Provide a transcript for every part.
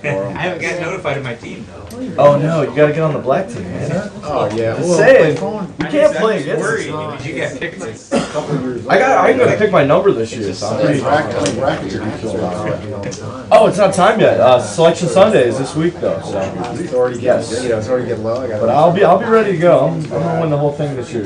for them. I haven't gotten notified of my team though. Oh no, you gotta get on the black team, man. Oh, yeah. Just Well, saying, phone. you can't play I'm just against worried us. because you got picked this. I'm gonna pick my number this year, so I'm pretty. Brackets are being filled out. Oh, it's not time yet. Selection Sunday is this week though, so. It's already getting, it's already getting low. But I'll be ready to go. I'm gonna win the whole thing this year.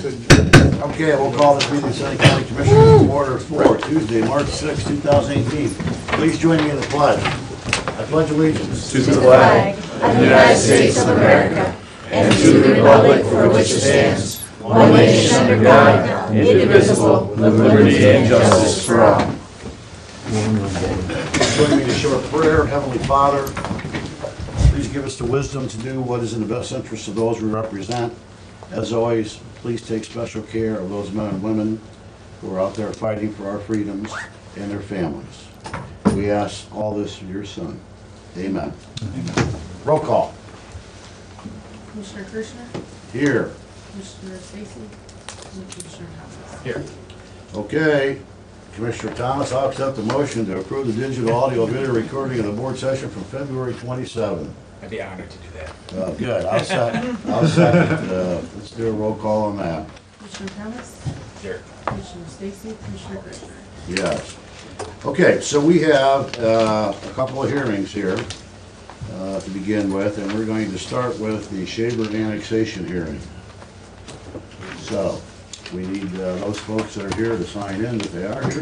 Okay, we'll call this meeting of Sunny County Commissioners to order for Tuesday, March 6, 2018. Please join me in the pledge. I pledge allegiance To the flag of the United States of America and to the republic for which it stands, one nation under God, indivisible, with liberty and justice for all. Join me in a short prayer. Heavenly Father, please give us the wisdom to do what is in the best interest of those we represent. As always, please take special care of those men and women who are out there fighting for our freedoms and their families. We ask all this in your Son. Amen. Roll call. Commissioner Kirchner, Here. Commissioner Stacy, and Commissioner Thomas. Here. Okay. Commissioner Thomas, I'll accept the motion to approve the digital audio video recording of the board session from February 27. I'd be honored to do that. Good. I'll second. Let's do a roll call on that. Commissioner Thomas, Sure. Commissioner Stacy, Commissioner Kirchner. Yes. Okay, so we have a couple of hearings here to begin with, and we're going to start with the Shaver annexation hearing. So, we need those folks that are here to sign in if they are here.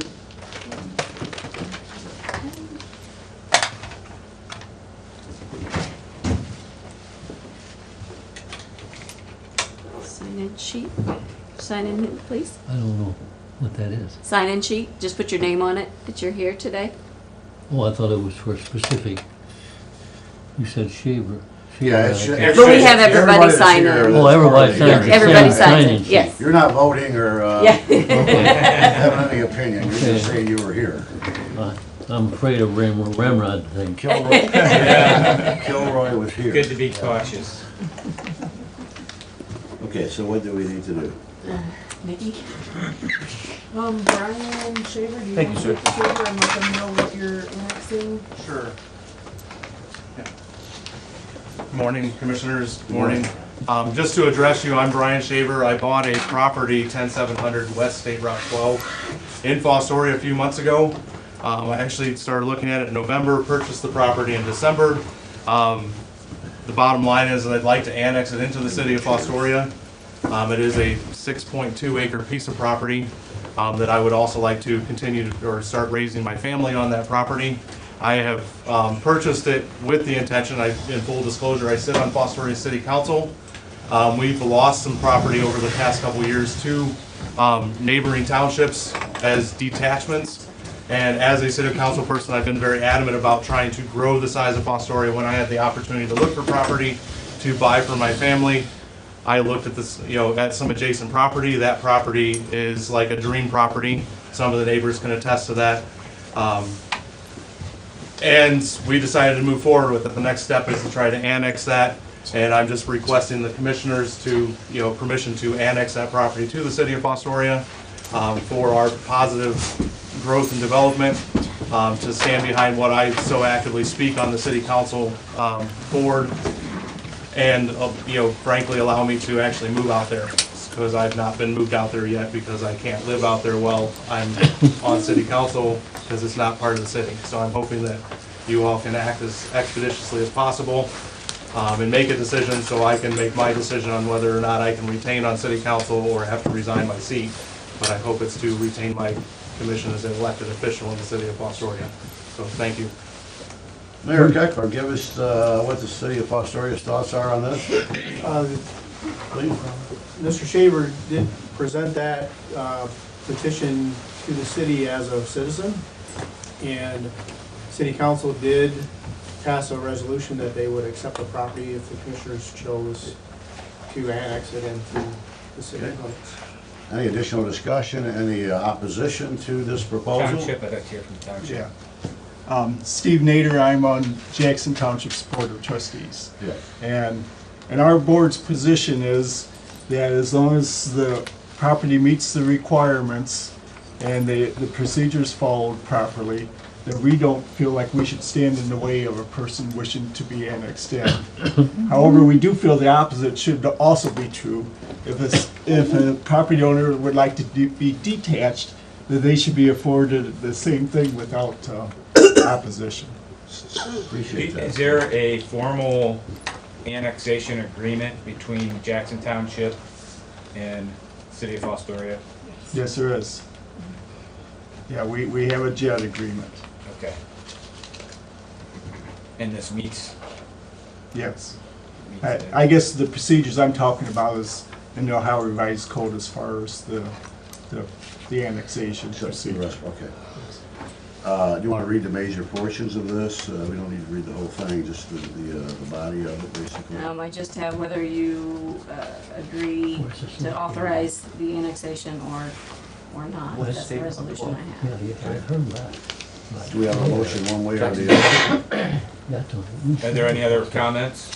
Sign-in sheet. Sign in, please. I don't know what that is. Sign-in sheet. Just put your name on it that you're here today. Oh, I thought it was for specific. You said shaver. Yeah, it's Shaver. But we have everybody that's sign here in. that's Oh, everybody part of the signs hearing. it. Everybody Sign- signs sign-in it, sheet. yes. You're not voting or Yeah. having any opinion, you're just saying you were here. I'm afraid of Ramrod thing. Kilroy, Kilroy was here. Good to be cautious. Okay, so what do we need to do? Nikki? Brian Shaver, do you Thank want you, to take the Shaver and let them know what you're annexing? Sure. Yeah. Good morning, Commissioners. Good morning. Just to address you, I'm Brian Shaver. I bought a property, 10700 West State Route 12, in Fostoria a few months ago. I actually started looking at it in November, purchased the property in December. The bottom line is that I'd like to annex it into the city of Fostoria. It is a 6.2 acre piece of property that I would also like to continue to, or start raising my family on that property. I have purchased it with the intention, in full disclosure, I sit on Fostoria City Council. We've lost some property over the past couple of years to neighboring townships as detachments. And as a city council person, I've been very adamant about trying to grow the size of Fostoria. When I had the opportunity to look for property to buy for my family, I looked at this, at some adjacent property. That property is like a dream property. Some of the neighbors can attest to that. And we decided to move forward with it. The next step is to try to annex that. And I'm just requesting the commissioners to, permission to annex that property to the city of Fostoria for our positive growth and development, to stand behind what I so actively speak on the city council board, and frankly allow me to actually move out there, because I've not been moved out there yet because I can't live out there while I'm on city council, because it's not part of the city. So I'm hoping that you all can act as expeditiously as possible and make a decision so I can make my decision on whether or not I can retain on city council or have to resign my seat. But I hope it's to retain my commission as an elected official in the city of Fostoria. So thank you. Mayor Keckler, give us what the city of Fostoria's thoughts are on this, please. Mr. Shaver did present that petition to the city as a citizen, and city council did pass a resolution that they would accept the property if the commissioners chose to annex it into the city limits. Any additional discussion, any opposition to this proposal? Township, I'd like to hear from the township. Yeah. Steve Nader, I'm on Jackson Township's Board of Trustees. Yeah. And our board's position is that as long as the property meets the requirements and the procedures followed properly, that we don't feel like we should stand in the way of a person wishing to be annexed in. However, we do feel the opposite should also be true. If a property owner would like to be detached, that they should be afforded the same thing without opposition. Appreciate Is that. there a formal annexation agreement between Jackson Township and City of Fostoria? Yes, there is. Yeah, we have a JED agreement, Okay. And this meets yes. that? I guess the procedures I'm talking about is in the Ohio Revised Code as far as the annexation Just the procedure. rest, okay. Do you want to read the major portions of this? We don't need to read the whole thing, just the body of it, basically. I just have whether you agree to authorize the annexation or not. That's the resolution I Yeah, have. yeah, I heard that. Do we have a motion one way or the other? That's all. Are there any other comments?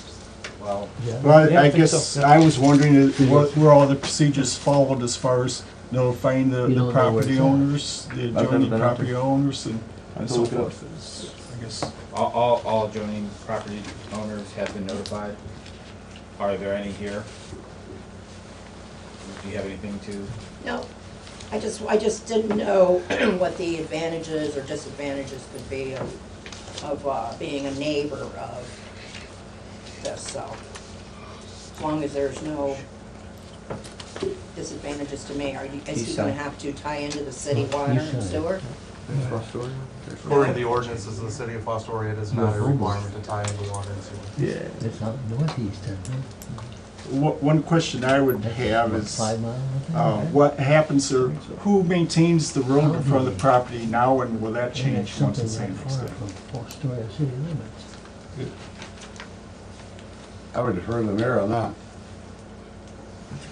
Well, Yeah. Well, Yeah, I I think guess so. I was wondering what were all the procedures followed as far as notifying You the don't know where property it's at. owners, the never adjoining been up property owners and can so look it up. forth. I guess. all adjoining property owners have been notified. Are there any here? Do you have anything to? No, I just didn't know what the advantages or disadvantages could be of being a neighbor of this, so. As long as there's no disadvantages to me, is he gonna have to tie into the city water and sewer? According to the ordinances of the city of Fostoria, it is not a requirement to tie into water and sewer. Yeah. It's out northeastern, One question I would have right? is, 5 miles, I think. what happens or who maintains the road in front of the property now and will that And change it's once something it's like annexed far in? from Fostoria city limits. I would defer to the mayor on that.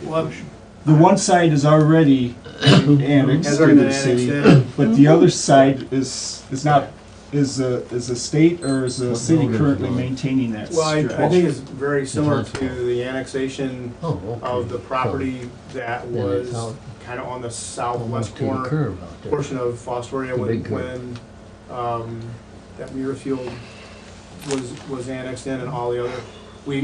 Well, The one side is already annexed Has to already the been city, annexed but the other side is not, is the state or is the What city road is it currently on? maintaining that well, I stretch? think it's very similar to the annexation Oh, okay. of the property that Then it's was out kind of on the almost southwest to the corner curve out there. portion of Fostoria The when, big curve. that Muirfield was annexed in and all the other, we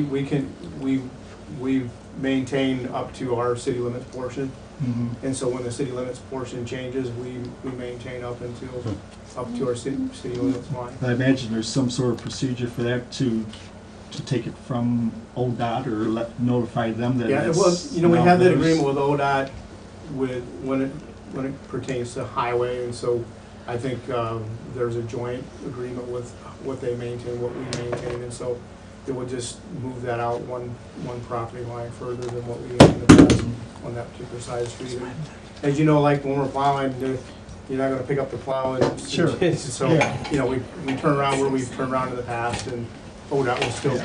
maintain up to our city limits portion. Mhm. And so when the city limits portion changes, we maintain up to our city limits line. I imagine there's some sort of procedure for that to take it from ODOT or notify them that Yeah, it's. well, we now have that theirs. agreement with ODOT when it pertains to highway, and so I think there's a joint agreement with what they maintain, what we maintain, and so it would just move that out one property line further than what we had in the past on that particular side of the street. As you know, like when we're plowing, you're not gonna pick up the plow and. Sure. So, Yeah. we turn around where we've turned around in the past, and ODOT will still,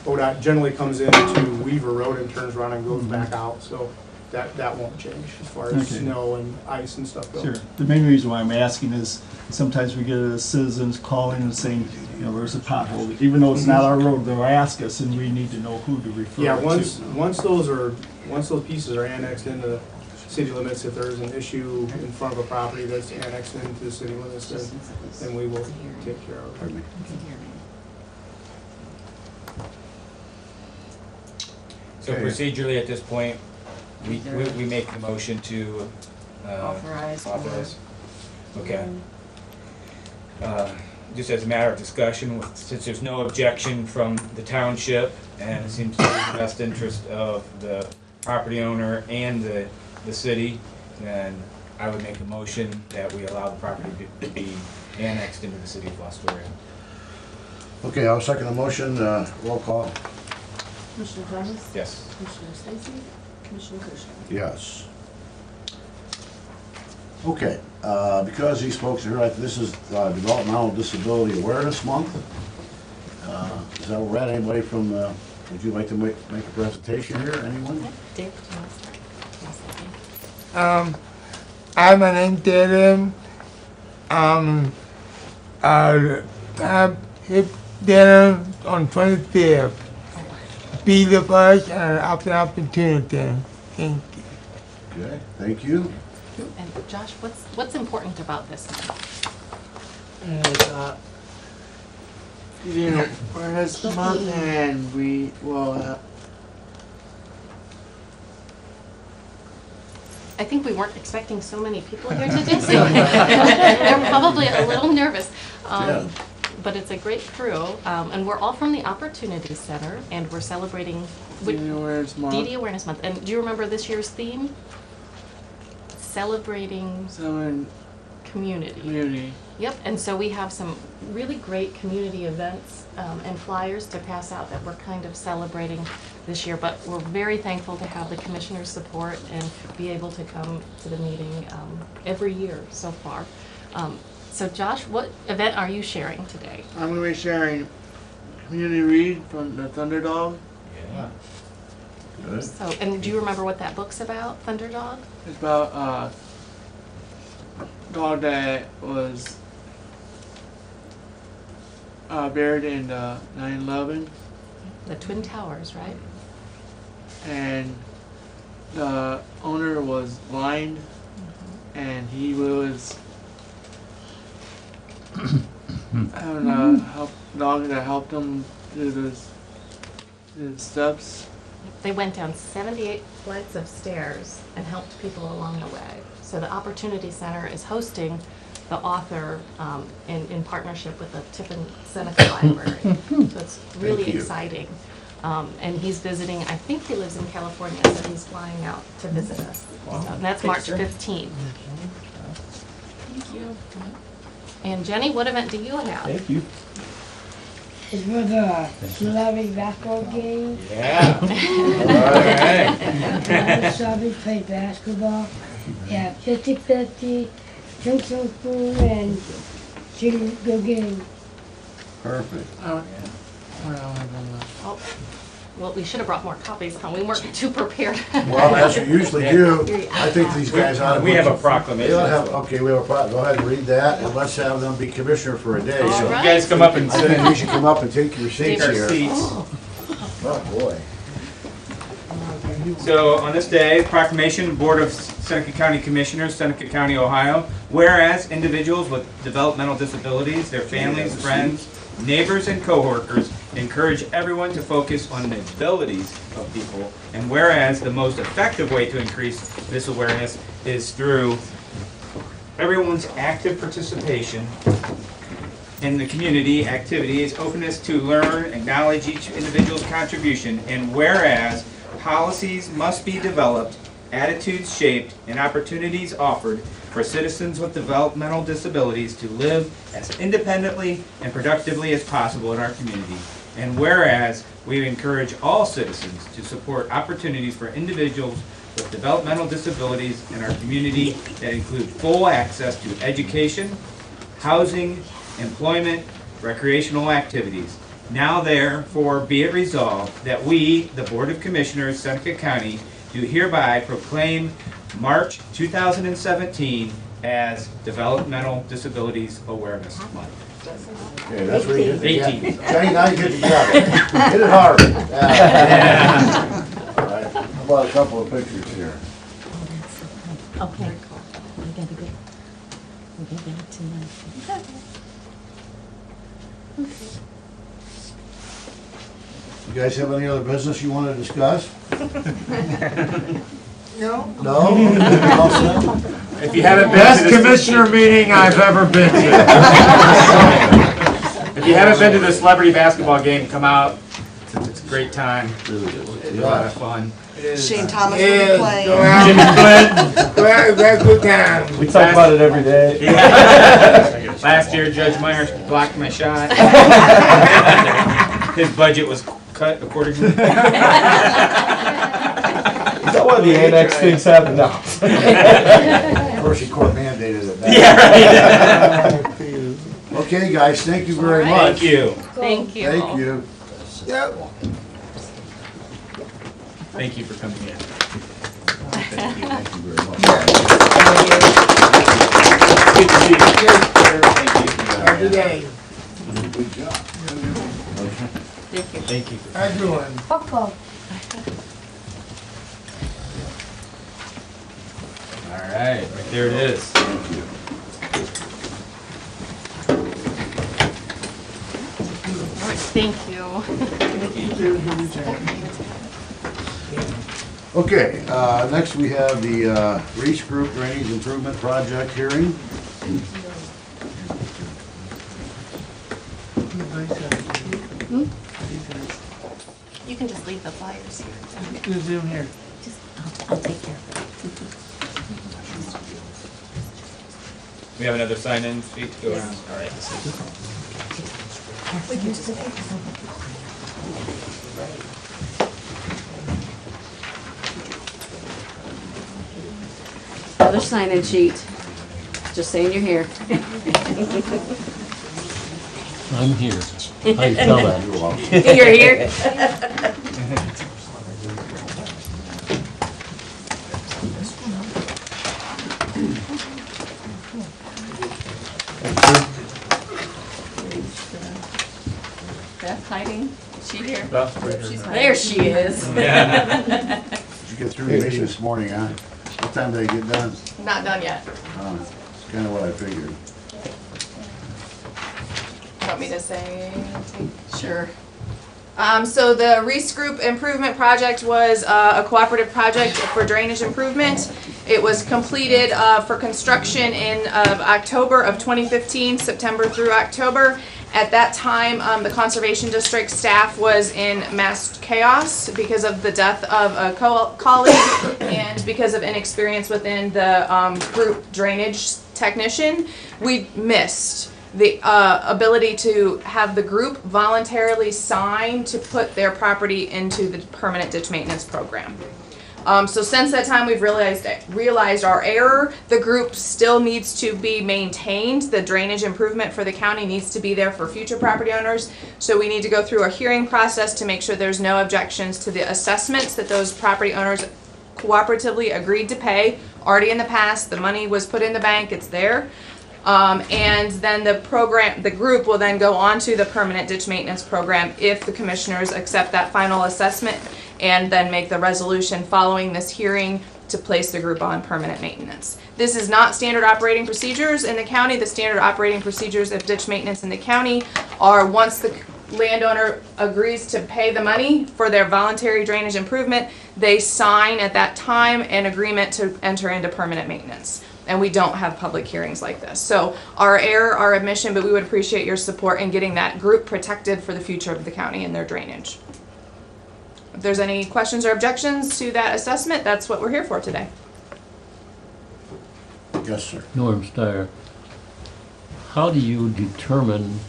ODOT generally comes into Weaver Road and turns around and goes back out, so that won't change as far as Okay. snow and ice and stuff goes. Sure. The main reason why I'm asking is sometimes we get citizens calling and saying, there's a pothole, even though it's not our road, they'll ask us and we need to know who to refer Yeah, it to. once those pieces are annexed into the city limits, if there's an issue in front of a property that's annexed into the city limits, then we will take care of it. Pardon me. So Okay. procedurally at this point, we make the motion to Authorize. authorize. Okay. Just as a matter of discussion, since there's no objection from the township, and it seems to be in the best interest of the property owner and the city, then I would make a motion that we allow the property to be annexed into the city of Fostoria. Okay, I'll second the motion, roll call. Commissioner Thomas? Yes. Commissioner Stacy? Commissioner Kushner? Yes. Okay, because these folks are here, this is Developmental Disability Awareness Month. Is that right? Anybody from, would you like to make a presentation here, anyone? Dick, do you want to start? I'm an interim. I hit dinner on 25th. Be the first and after opportunity. Thank you. Okay, thank you. And Josh, what's important about this? And, you know, whereas month and we will, I think we weren't expecting so many people here today, so they're probably a little nervous. Yeah. But it's a great crew, and we're all from the Opportunity Center, and we're celebrating DD Awareness Month. DD Awareness Month. And do you remember this year's theme? Celebrating Southern community. community. Yep, and so we have some really great community events and flyers to pass out that we're kind of celebrating this year. But we're very thankful to have the commissioner's support and be able to come to the meeting every year so far. So Josh, what event are you sharing today? I'm going to be sharing Community Read from the Thunderdog. Yeah. Good. So, and do you remember what that book's about, Thunderdog? It's about a dog that was buried in 9/11, The Twin Towers, right? and the owner was blind, and he was having a dog that helped him through his steps. They went down 78 flights of stairs and helped people along the way. So the Opportunity Center is hosting the author in partnership with the Tiffin Seneca Library. So it's really Thank you. exciting. And he's visiting, I think he lives in California, so he's flying out to visit us. So, and that's March 15th. Thank you. And Jenny, what event do you have? Thank you. It's for the celebrity basketball game. Yeah. All Celebrity play basketball. Yeah, 50-50, drink some food, and sing a good game. Perfect. Oh, well, we should have brought more copies, huh? We weren't too prepared. Well, as you usually do, I think these guys ought to. We have a proclamation. They ought to have, okay, we have a go ahead and read that, and let's have them be commissioner for a day. All So right. You guys come up and I sit think in you should come up and take your seats our here. seats. Oh, boy. So on this day, proclamation, Board of Seneca County Commissioners, Seneca County, Ohio. Whereas individuals with developmental disabilities, their families, friends, neighbors, and coworkers encourage everyone to focus on the abilities of people. And whereas the most effective way to increase this awareness is through everyone's active participation in the community activities, openness to learn, acknowledge each individual's contribution, and whereas policies must be developed, attitudes shaped, and opportunities offered for citizens with developmental disabilities to live as independently and productively as possible in our community. And whereas we encourage all citizens to support opportunities for individuals with developmental disabilities in our community that include full access to education, housing, employment, recreational activities. Now therefore be it resolved that we, the Board of Commissioners, Seneca County, do hereby proclaim March 2017 as Developmental Disabilities Awareness Month. Okay, that's where you get the 18. Jenny, now you get the job. Hit it hard. Yeah. All right, how about a couple of pictures here? Okay. We gotta go. We gotta go tonight. You guys have any other business you want to discuss? No? No? All set? If you haven't been Best to this, commissioner meeting I've ever been to. if you haven't been to the celebrity basketball game, come out. It's a great time. It's a lot of fun. Shane Thomas will be playing. Very good time. We talk about it every day. Last year, Judge Myers blocked my shot. His budget was cut accordingly. Is that why the annex things happen now? Of course, he court mandated it. Yeah, right. Okay, guys, thank you very All right. much. Thank you. Thank you. Thank you. Yep. Thank you for coming in. Thank you very much. Good to see you. Have a good day. Good job. Thank you. Thank you. Everyone. Popcorn. All right, there it is. Thank you. Thank you. Okay, next we have the Reese Group Drainage Improvement Project hearing. You can just leave the flyers here. Who's in here? I'll take care of it. We have another sign-in sheet to go around. All right. Another sign-in sheet, just saying you're here. I'm here. I spell that. You're here? Beth hiding? Is she here? There she is. Did you get through the meeting this morning, huh? What time did they get done? Not done yet. It's kind of what I figured. Want me to say anything? Sure. So the Reese Group Improvement Project was a cooperative project for drainage improvement. It was completed for construction in October of 2015, September through October. At that time, the Conservation District staff was in mass chaos because of the death of a colleague and because of inexperience within the group drainage technician. We missed the ability to have the group voluntarily sign to put their property into the permanent ditch maintenance program. So since that time, we've realized our error. The group still needs to be maintained. The drainage improvement for the county needs to be there for future property owners. So we need to go through a hearing process to make sure there's no objections to the assessments that those property owners cooperatively agreed to pay. Already in the past, the money was put in the bank, it's there. And then the group will then go on to the permanent ditch maintenance program if the commissioners accept that final assessment and then make the resolution following this hearing to place the group on permanent maintenance. This is not standard operating procedures in the county. The standard operating procedures of ditch maintenance in the county are once the landowner agrees to pay the money for their voluntary drainage improvement, they sign at that time an agreement to enter into permanent maintenance. And we don't have public hearings like this. So our error, our admission, but we would appreciate your support in getting that group protected for the future of the county and their drainage. If there's any questions or objections to that assessment, that's what we're here for today. Yes, sir. Norm Steyer, how do you determine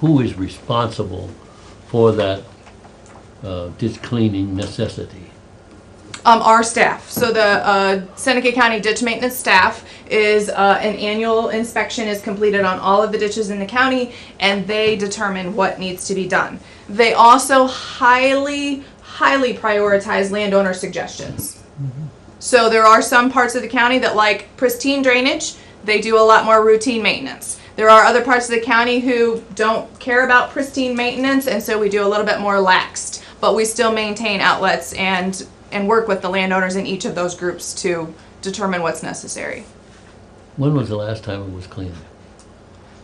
who is responsible for that ditch cleaning necessity? Our staff. So the Seneca County Ditch Maintenance staff is an annual inspection is completed on all of the ditches in the county, and they determine what needs to be done. They also highly prioritize landowner suggestions. So there are some parts of the county that like pristine drainage. They do a lot more routine maintenance. There are other parts of the county who don't care about pristine maintenance, and so we do a little bit more laxed. But we still maintain outlets and work with the landowners in each of those groups to determine what's necessary. When was the last time it was cleaned?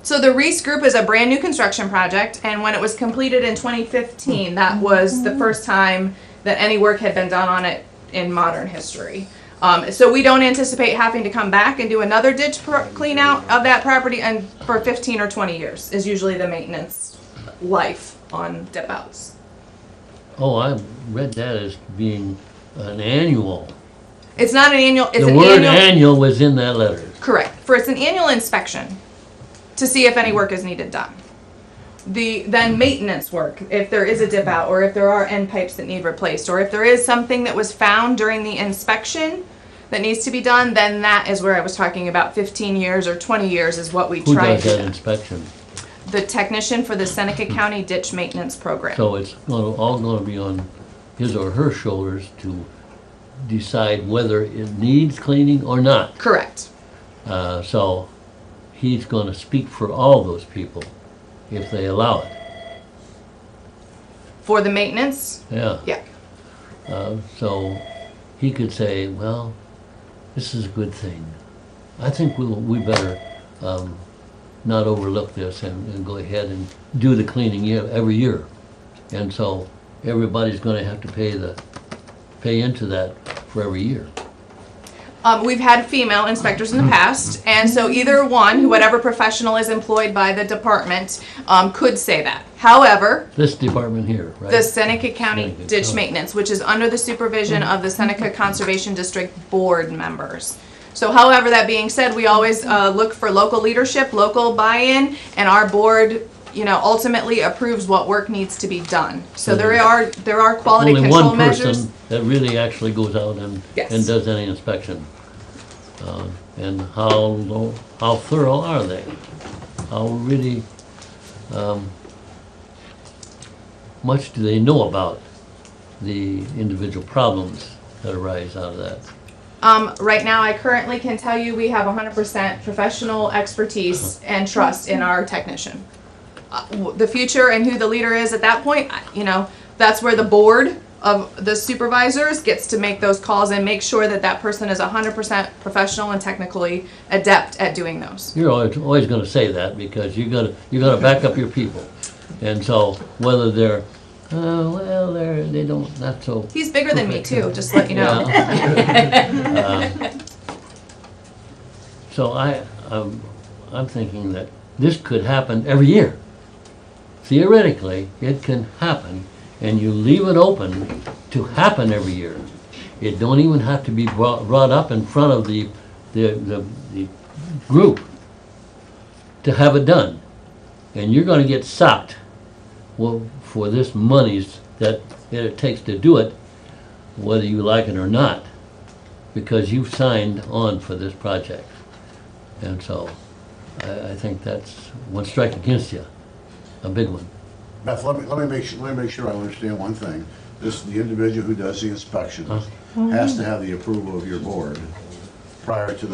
So the Reese Group is a brand new construction project, and when it was completed in 2015, that was the first time that any work had been done on it in modern history. So we don't anticipate having to come back and do another ditch clean out of that property and for 15 or 20 years is usually the maintenance life on dip outs. Oh, I read that as being an annual. It's not an annual, it's The an word annual. annual was in that letter. Correct. It's an annual inspection to see if any work is needed done. Then maintenance work, if there is a dip out or if there are end pipes that need replaced or if there is something that was found during the inspection that needs to be done, then that is where I was talking about 15 years or 20 years is what we Who try does to that do. inspection? The technician for the Seneca County Ditch Maintenance Program. So it's all going to be on his or her shoulders to decide whether it needs cleaning or not. Correct. So he's going to speak for all those people if they allow it. For the maintenance? Yeah. Yeah. So he could say, well, this is a good thing. I think we better not overlook this and go ahead and do the cleaning every year. And so everybody's gonna have to pay into that for every year. We've had female inspectors in the past, and so either one, whatever professional is employed by the department, could say that. However, This department here, right? the Seneca County Seneca, Ditch oh. Maintenance, which is under the supervision of the Seneca Conservation District Board members. So however, that being said, we always look for local leadership, local buy-in, and our board, you know, ultimately approves what work needs to be done. So there are quality Only control one measures. person that really actually goes out and Yes. does any inspection. And how thorough are they? How really much do they know about the individual problems that arise out of that? Right now, I currently can tell you we have 100% professional expertise and trust in our technician. The future and who the leader is at that point, you know, that's where the board of the supervisors gets to make those calls and make sure that that person is 100% professional and technically adept at doing those. You're always going to say that because you got to back up your people, and so whether they're they don't not so. He's bigger than me too, just to let you know. Yeah. So I'm thinking that this could happen every year. Theoretically, it can happen, and you leave it open to happen every year. It don't even have to be brought up in front of the group to have it done. And you're gonna get socked for this monies that it takes to do it, whether you like it or not, because you've signed on for this project. And so, I think that's one strike against you, a big one. Beth, let me make sure I understand one thing. The individual who does the inspections has to have the approval of your board prior to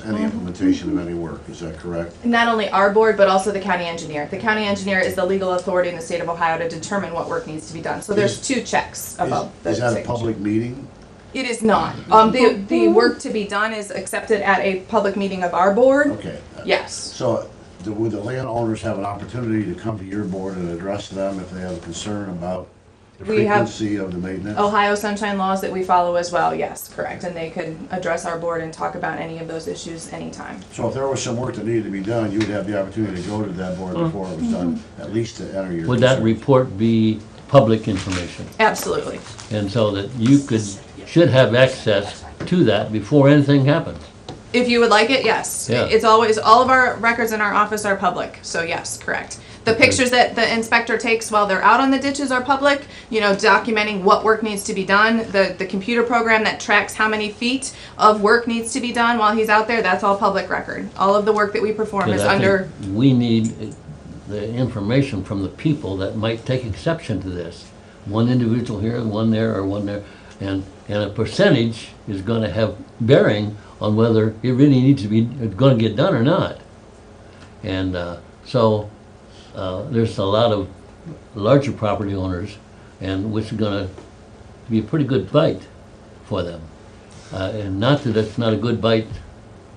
any implementation of any work, is that correct? Not only our board, but also the county engineer. The county engineer is the legal authority in the state of Ohio to determine what work needs to be done. So there's two checks about the Is that a signature. public meeting? It is not. The work to be done is accepted at a public meeting of our board. Okay. Yes. So would the landowners have an opportunity to come to your board and address them if they have a concern about the We have frequency of the maintenance? Ohio sunshine laws that we follow as well, yes, correct. And they could address our board and talk about any of those issues anytime. So if there was some work that needed to be done, you would have the opportunity to go to that board before it was done, at least to enter your. Would that concerns. report be public information? Absolutely. And so that you should have access to that before anything happens. If you would like it, yes. Yeah. It's always, all of our records in our office are public, so yes, correct. The pictures that the inspector takes while they're out on the ditches are public, you know, documenting what work needs to be done. The computer program that tracks how many feet of work needs to be done while he's out there, that's all public record. All of the work that we perform is Because I under, think we need the information from the people that might take exception to this. One individual here, one there, or one there, and a percentage is gonna have bearing on whether it really needs to be, gonna get done or not. And so there's a lot of larger property owners, and which is gonna be a pretty good bite for them. And not that it's not a good bite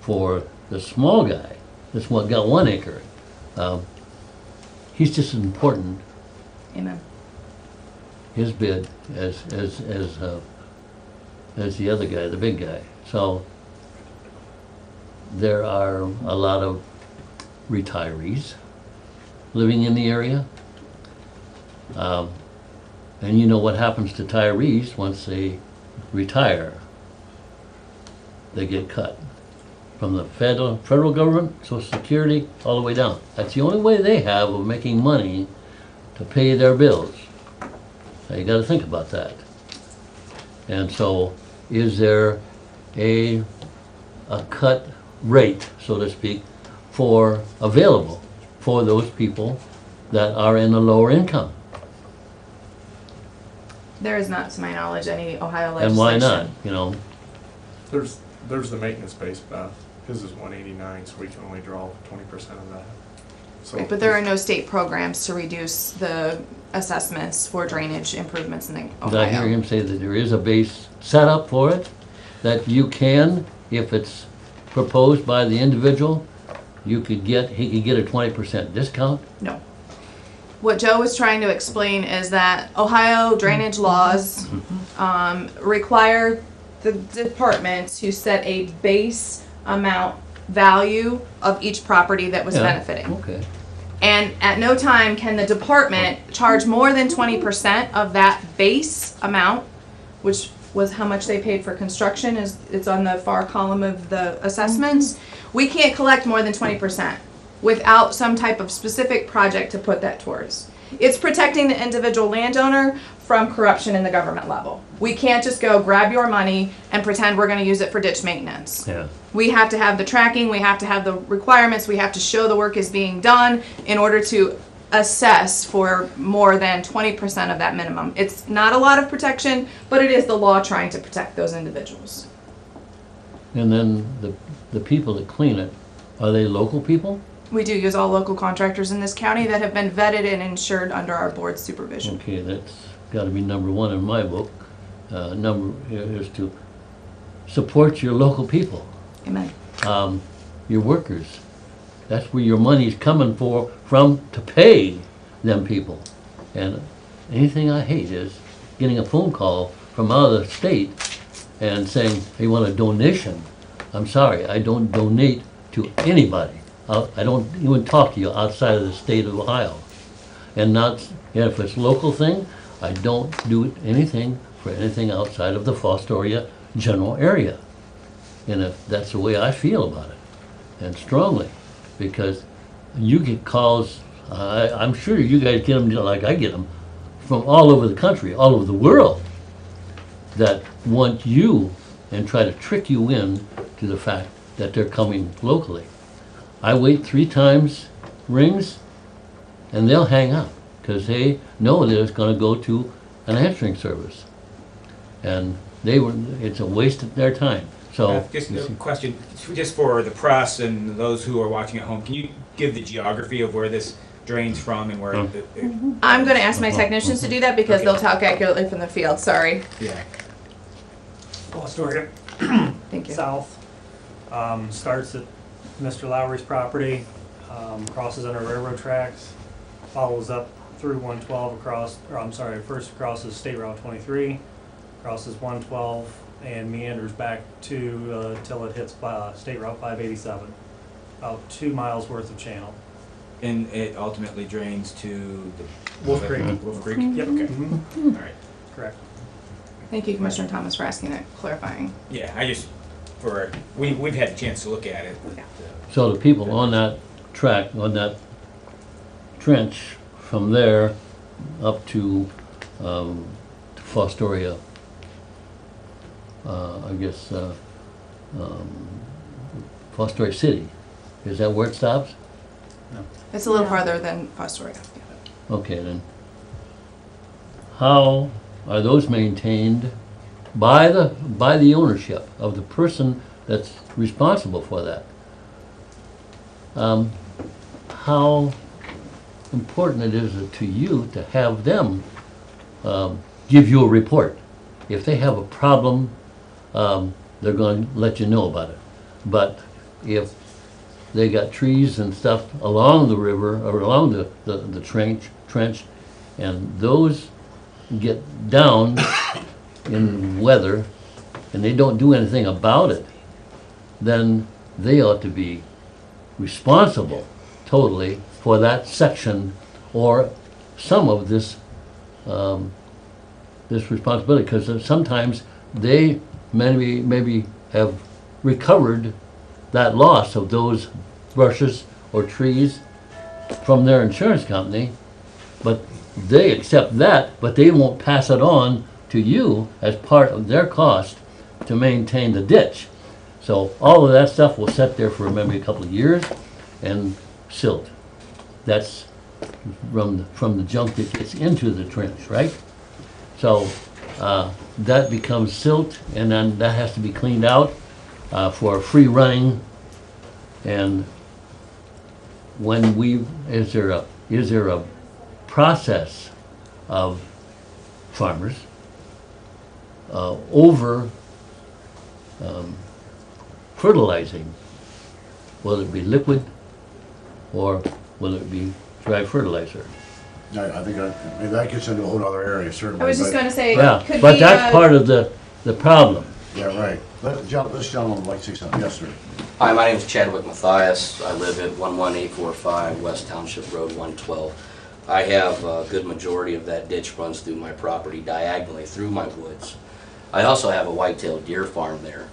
for the small guy that's got 1 acre. He's just as important, amen. his bid, as the other guy, the big guy. So there are a lot of retirees living in the area. And you know what happens to retirees once they retire? They get cut from the federal government, Social Security, all the way down. That's the only way they have of making money to pay their bills. Now you gotta think about that. And so, is there a cut rate, so to speak, available for those people that are in a lower income? There is not, to my knowledge, any Ohio legislation. And why not, you know? There's the maintenance base, Beth. His is 189, so we can only draw 20% of that. So, Right, but there are no state programs to reduce the assessments for drainage improvements in the Ohio. Did I hear him say that there is a base set up for it? That you can, if it's proposed by the individual, he could get a 20% discount? No. What Joe was trying to explain is that Ohio drainage laws require the department to set a base amount value of each property that was Yeah, benefiting. Okay. And at no time can the department charge more than 20% of that base amount, which was how much they paid for construction, it's on the far column of the assessments. We can't collect more than 20% without some type of specific project to put that towards. It's protecting the individual landowner from corruption in the government level. We can't just go grab your money and pretend we're gonna use it for ditch maintenance. Yeah. We have to have the tracking, we have to have the requirements, we have to show the work is being done in order to assess for more than 20% of that minimum. It's not a lot of protection, but it is the law trying to protect those individuals. And then the people that clean it, are they local people? We do use all local contractors in this county that have been vetted and insured under our board supervision. Okay, that's gotta be number one in my book. Number is to support your local people. Amen. Your workers. That's where your money's coming from to pay them people. And anything I hate is getting a phone call from out of the state and saying they want a donation. I'm sorry, I don't donate to anybody. I don't even talk to you outside of the state of Ohio. And if it's a local thing, I don't do anything for anything outside of the Fostoria general area. And if that's the way I feel about it, and strongly, because you get calls, I'm sure you guys get them like I get them, from all over the country, all over the world, that want you and try to trick you in to the fact that they're coming locally. I wait 3 times rings, and they'll hang up, because they know that it's gonna go to an answering service. And it's a waste of their time. So, Just a question, just for the press and those who are watching at home, can you give the geography of where this drains from and where I'm gonna ask my technicians to do that because they'll talk accurately from the field, sorry. Yeah. Fostoria. Thank you. South, starts at Mr. Lowry's property, crosses under railroad tracks, follows up through 112 first crosses State Route 23, crosses 112, and meanders back to till it hits State Route 587. About 2 miles worth of channel. And it ultimately drains to the Wolf Creek. Wolf Creek? Yep. Okay. Mhm. All right. Correct. Thank you, Commissioner Thomas, for asking that clarifying. Yeah, we've had a chance to look at it. so the people on that track, on that trench, from there up to Fostoria, I guess, Fostoria City, is that where it stops? It's a little farther than Fostoria. Okay, then. How are those maintained by the ownership of the person that's responsible for that? How important it is to you to have them give you a report. If they have a problem, they're going to let you know about it. But if they got trees and stuff along the river or along the trench, and those get down in weather and they don't do anything about it, then they ought to be responsible totally for that section or some of this this responsibility, because sometimes they maybe have recovered that loss of those brushes or trees from their insurance company, but they accept that, but they won't pass it on to you as part of their cost to maintain the ditch. So all of that stuff will sit there for maybe a couple of years and silt. That's from the junk that gets into the trench, right? So that becomes silt, and then that has to be cleaned out for free running. And when is there a process of farmers over fertilizing, whether it be liquid or whether it be dry fertilizer? I think maybe that gets into a whole other area, certainly. I was just but- gonna say, Yeah, could but be, that's part of the problem. Yeah, right. This gentleman would like to say something. Yes, sir. Hi, my name is Chadwick Matthias. I live at 11845 West Township Road 112. I have a good majority of that ditch runs through my property diagonally through my woods. I also have a white-tailed deer farm there.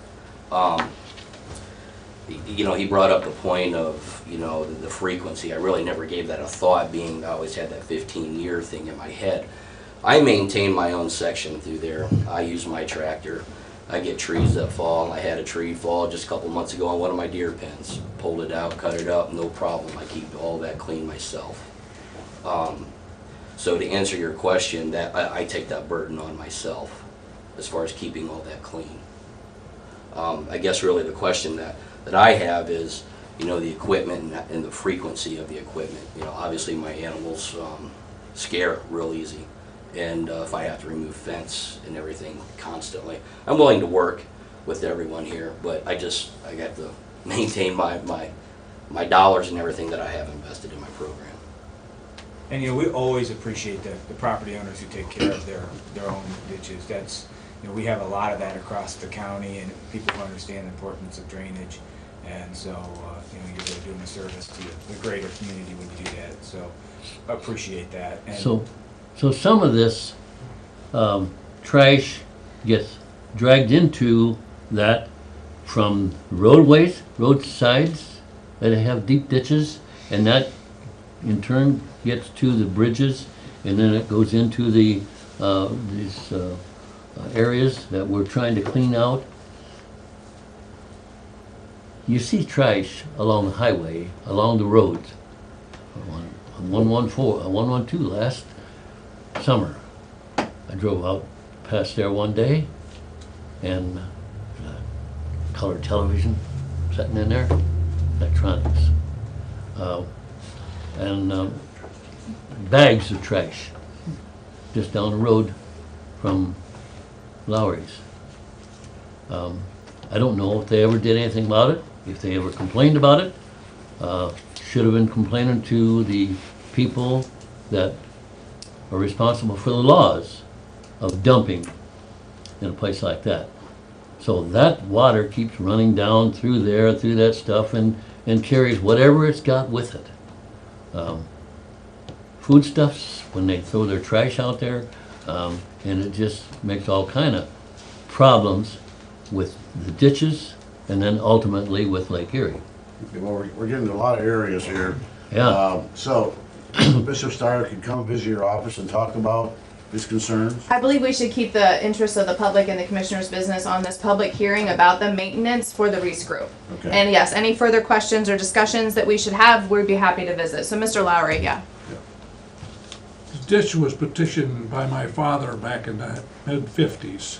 You know, he brought up the point of, you know, the frequency. I really never gave that a thought, being I always had that 15-year thing in my head. I maintain my own section through there. I use my tractor. I get trees that fall. I had a tree fall just a couple months ago on one of my deer pens. Pulled it out, cut it up, no problem. I keep all that clean myself. So to answer your question, that I take that burden on myself as far as keeping all that clean. I guess really the question that I have is, you know, the equipment and the frequency of the equipment. You know, obviously my animals scare real easy. And if I have to remove fence and everything constantly, I'm willing to work with everyone here, but I got to maintain my dollars and everything that I have invested in my program. And you know, we always appreciate the property owners who take care of their own ditches. That's, you know, we have a lot of that across the county, and people who understand the importance of drainage. And so, you know, you're really doing a service to the greater community when you do that. So, appreciate that. And So some of this trash gets dragged into that from roadways, roadsides that have deep ditches, and that in turn gets to the bridges, and then it goes into the these areas that we're trying to clean out. You see trash along the highway, along the roads. On 114, 112 last summer, I drove out past there one day, and color television sitting in there, electronics, and bags of trash just down the road from Lowry's. I don't know if they ever did anything about it, if they ever complained about it. Should have been complaining to the people that are responsible for the laws of dumping in a place like that. So that water keeps running down through there, through that stuff, and carries whatever it's got with it. Foodstuffs, when they throw their trash out there, and it just makes all kind of problems with the ditches, and then ultimately with Lake Erie. Okay, well, we're getting to a lot of areas here. Yeah. So, Bishop Steyer can come visit your office and talk about his concerns. I believe we should keep the interest of the public and the commissioner's business on this public hearing about the maintenance for the Reese Group. Okay. And yes, any further questions or discussions that we should have, we'd be happy to visit. So Mr. Lowry, yeah. The ditch was petitioned by my father back in the mid-50s.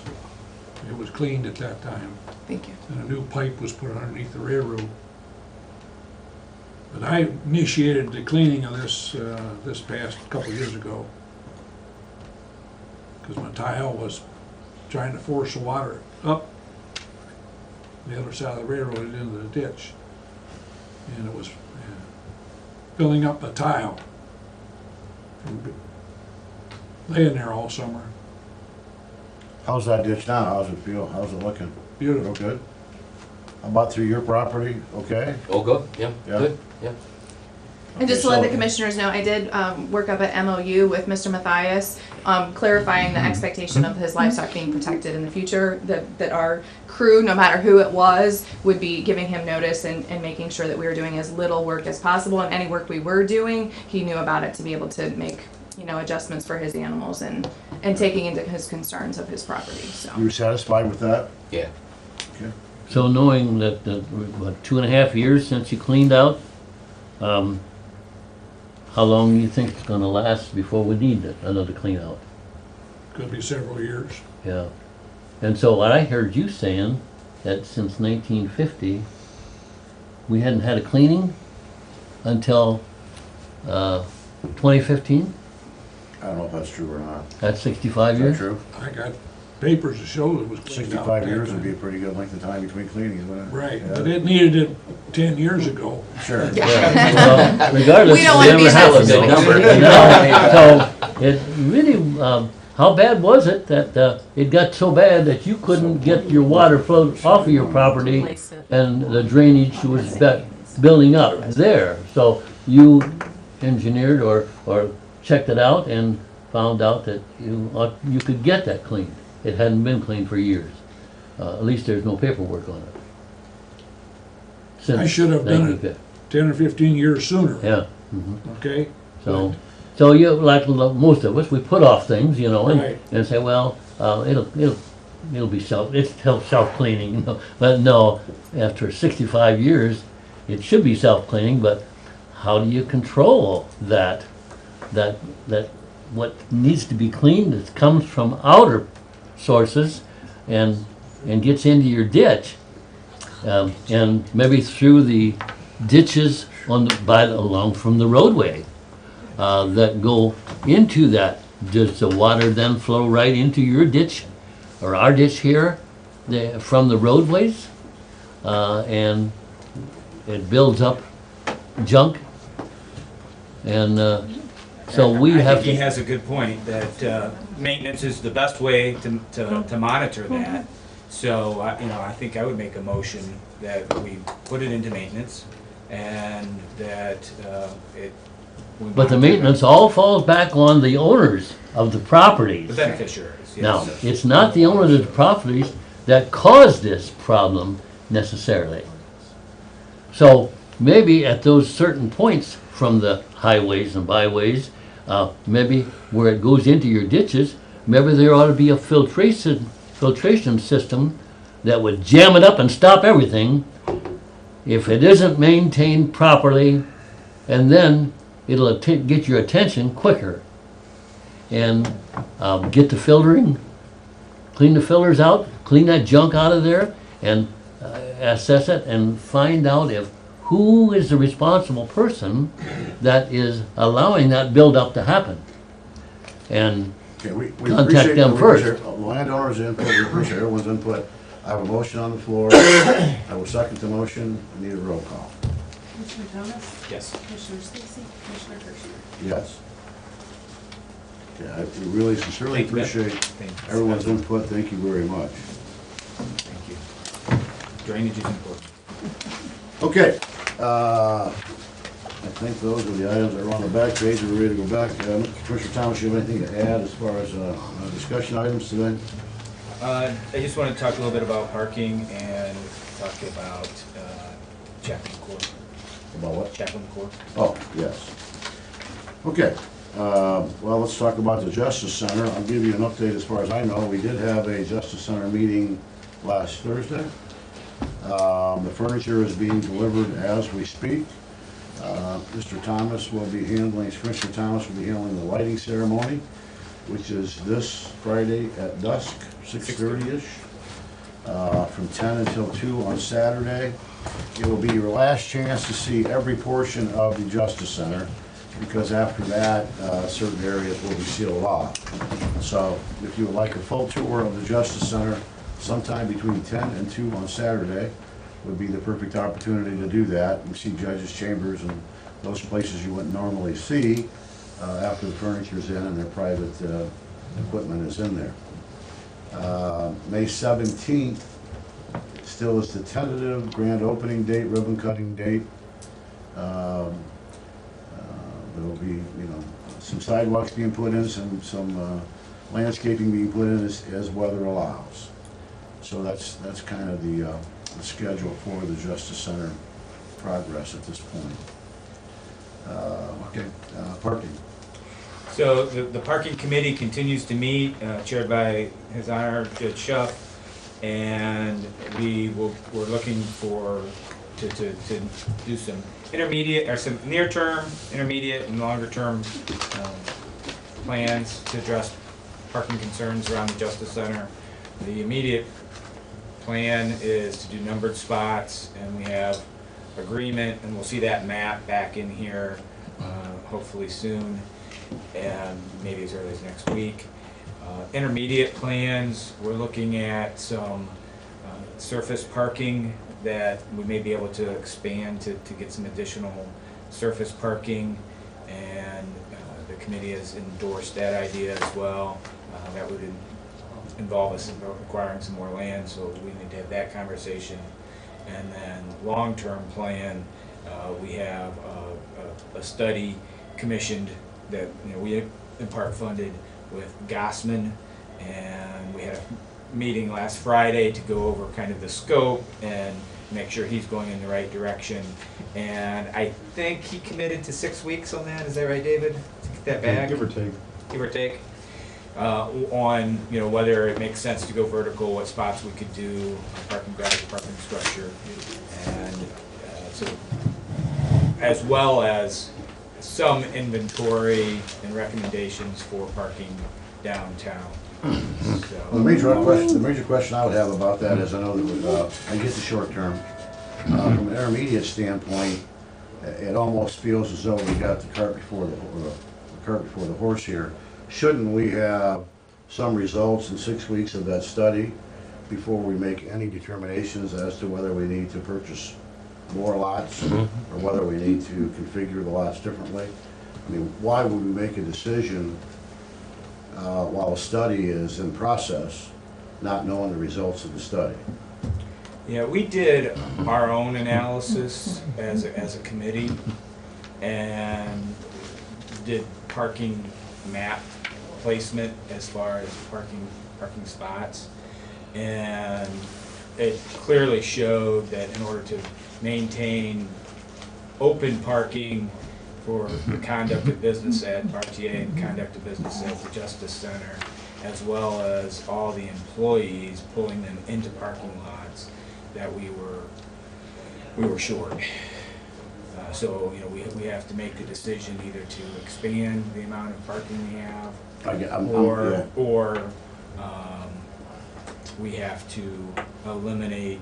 It was cleaned at that time. Thank you. And a new pipe was put underneath the railroad. But I initiated the cleaning of this this past couple of years ago, because my tile was trying to force the water up the other side of the railroad into the ditch, and it was filling up the tile from laying there all summer. How's that ditch now? How's it feel? How's it looking? Beautiful. Real good? How about through your property? Okay? Oh, good, yeah, good, yeah. And just to let the commissioners know, I did work up an MOU with Mr. Matthias, clarifying the expectation of his livestock being protected in the future, that our crew, no matter who it was, would be giving him notice and making sure that we were doing as little work as possible, and any work we were doing, he knew about it to be able to make, you know, adjustments for his animals and taking into his concerns of his property, so. You were satisfied with that? Yeah. Okay. So knowing that, what, 2.5 years since you cleaned out, how long do you think it's gonna last before we need another clean out? Could be several years. Yeah. And so what I heard you saying, that since 1950, we hadn't had a cleaning until 2015? I don't know if that's true or not. That's 65 Is that years? true? I got papers to show it was cleaned out. 65 years would be a pretty good length of time between cleanings, wouldn't it? Right, Yeah. but it needed it 10 years ago. Sure. Well, regardless, We don't wanna they be never have a that good number. specific. So it really, how bad was it that it got so bad that you couldn't get your water flowed off of your property and the drainage was building up there? So you engineered or checked it out and found out that you could get that cleaned. It hadn't been cleaned for years. At least there's no paperwork on it. I should have done it 10 or 15 years sooner. Yeah. Okay? So you, like most of us, we put off things, you know, Right. and say, well, it'll be self-cleaning, you know. But no, after 65 years, it should be self-cleaning, but how do you control that what needs to be cleaned that comes from outer sources and gets into your ditch, and maybe through the ditches along from the roadway that go into that. Does the water then flow right into your ditch or our ditch here from the roadways, and it builds up junk, and so we I have think to. he has a good point, that maintenance is the best way to monitor that. So, you know, I think I would make a motion that we put it into maintenance and that we But the monitor maintenance all falls back on the owners of the properties. the beneficiaries. Yes. Now, it's not the owners of the properties that caused this problem necessarily. So maybe at those certain points from the highways and byways, maybe where it goes into your ditches, maybe there ought to be a filtration system that would jam it up and stop everything if it isn't maintained properly, and then it'll get your attention quicker. And get the filtering, clean the filters out, clean that junk out of there, and assess it and find out who is the responsible person that is allowing that buildup to happen. And Okay, we contact appreciate them first. the landowners' input, we appreciate everyone's input. I have a motion on the floor. I will second the motion. I need a roll call. Commissioner Thomas? Yes. Commissioner Stacy? Commissioner Hershey? Yes. Yeah, I really sincerely Thank you, Ben. appreciate Thank you. everyone's input. Thank you very much. Thank you. Drainage is important. Okay, I think those are the items that are on the back page. We're ready to go back. Commissioner Thomas, you have anything to add as far as discussion items today? I just want to talk a little bit about parking and talk about Chaplain Court. About what? Chaplain Court. Oh, yes. Okay, well, let's talk about the Justice Center. I'll give you an update as far as I know. We did have a Justice Center meeting last Thursday. The furniture is being delivered as we speak. Mr. Thomas will be handling, Commissioner Thomas will be handling the lighting ceremony, which is this Friday at dusk, 6:30-ish, from 10 until 2 on Saturday. It will be your last chance to see every portion of the Justice Center, because after that, certain areas will be sealed off. So if you would like a full tour of the Justice Center, sometime between 10 and 2 on Saturday would be the perfect opportunity to do that. You see judges' chambers and those places you wouldn't normally see after the furniture's in and their private equipment is in there. May 17th still is the tentative grand opening date, ribbon cutting date. There will be, some sidewalks being put in, some landscaping being put in as weather allows. So that's kind of the schedule for the Justice Center progress at this point. Okay, parking. So the parking committee continues to meet, chaired by His Honor Judge Shuff, and we're looking to do some intermediate, or some near-term, intermediate, and longer-term plans to address parking concerns around the Justice Center. The immediate plan is to do numbered spots, and we have agreement, and we'll see that map back in here hopefully soon, and maybe as early as next week. Intermediate plans, we're looking at some surface parking that we may be able to expand to get some additional surface parking, and the committee has endorsed that idea as well. That would involve us in acquiring some more land, so we need to have that conversation. And then long-term plan, we have a study commissioned that we in part funded with Gossman, and we had a meeting last Friday to go over kind of the scope and make sure he's going in the right direction. And I think he committed to 6 weeks on that. Is that right, David? To get that back? Give or take. Give or take. On whether it makes sense to go vertical, what spots we could do, parking garage, parking structure, and so as well as some inventory and recommendations for parking downtown. So, The major question I would have about that is, I know that I get the short term. From an intermediate standpoint, it almost feels as though we got the cart before the horse here. Shouldn't we have some results in 6 weeks of that study before we make any determinations as to whether we need to purchase more lots or whether we need to configure the lots differently? I mean, why would we make a decision while a study is in process, not knowing the results of the study? yeah, we did our own analysis as a committee and did parking map placement as far as parking spots, and it clearly showed that in order to maintain open parking for the conduct of business at RTA and conduct of business at the Justice Center, as well as all the employees pulling them into parking lots, that we were short. So we have to make the decision either to expand the amount of parking we have, or we have to eliminate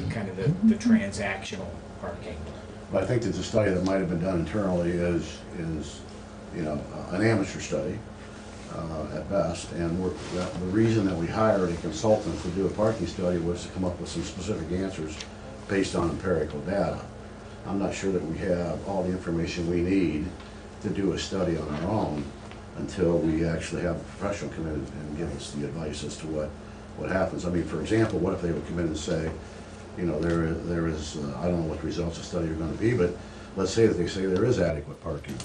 kind of the transactional parking. But I think that the study that might have been done internally is an amateur study at best, and the reason that we hired a consultant to do a parking study was to come up with some specific answers based on empirical data. I'm not sure that we have all the information we need to do a study on our own until we actually have a professional come in and give us the advice as to what happens. I mean, for example, what if they would come in and say, there is I don't know what the results of the study are going to be, but let's say that they say there is adequate parking.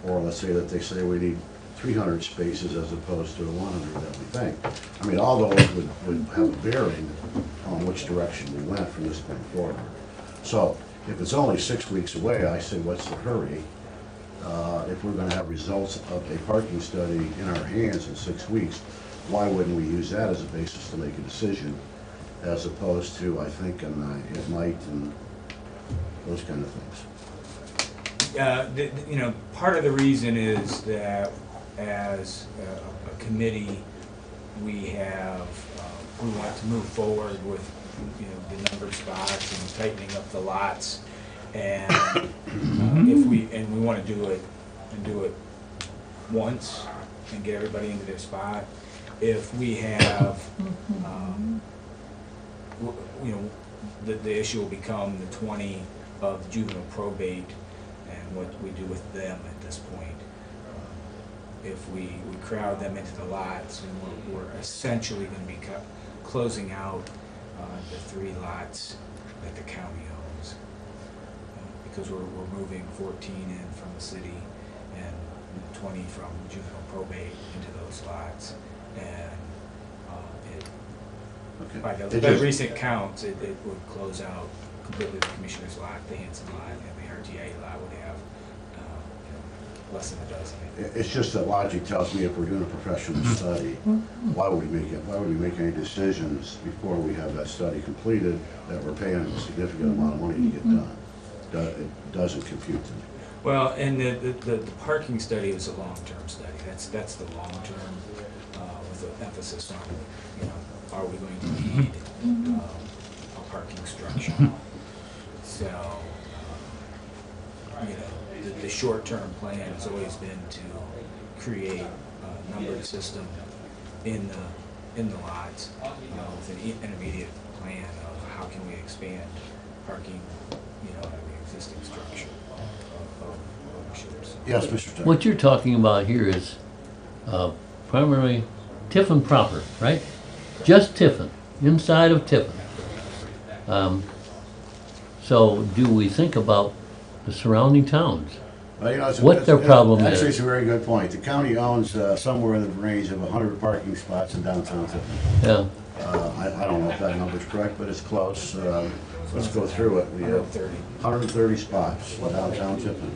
Or let's say that they say we need 300 spaces as opposed to the 100 that we think. I mean, all those would have a bearing on which direction we went from this point forward. So if it's only 6 weeks away, I say what's the hurry? If we're going to have results of a parking study in our hands in 6 weeks, why wouldn't we use that as a basis to make a decision, as opposed to I think and it might and those kind of things? Part of the reason is that as a committee, we want to move forward with the numbered spots and tightening up the lots, and we want to do it once and get everybody into their spot. If we have the issue will become the 20 of juvenile probate and what we do with them at this point. If we crowd them into the lots, and we're essentially going to be closing out the 3 lots that the county owns, because we're moving 14 in from the city and 20 from juvenile probate into those lots, and by the recent counts, it would close out completely the Commissioner's lot, the Hanson lot, and the RTA lot would have less than a dozen. It's just that logic tells me if we're doing a professional study, why would we make any decisions before we have that study completed that we're paying a significant amount of money to get done? It doesn't compute to me. Well, and the parking study is a long-term study. That's the long-term with the emphasis on, are we going to need a parking structure? So, the short-term plan has always been to create numbered system in the lots, with an intermediate plan of how can we expand parking, out of the existing structure of ownership. So- Yes, Mr. Tucker. What you're talking about here is primarily Tiffin proper, right? Just Tiffin, inside of Tiffin. So do we think about the surrounding towns? Well, it's What their problem is? Actually, it's a very good point. The county owns somewhere in the range of 100 parking spots in downtown Tiffin. Yeah. I don't know if that number's correct, but it's close. Let's go through it. We have 130 spots in downtown Tiffin.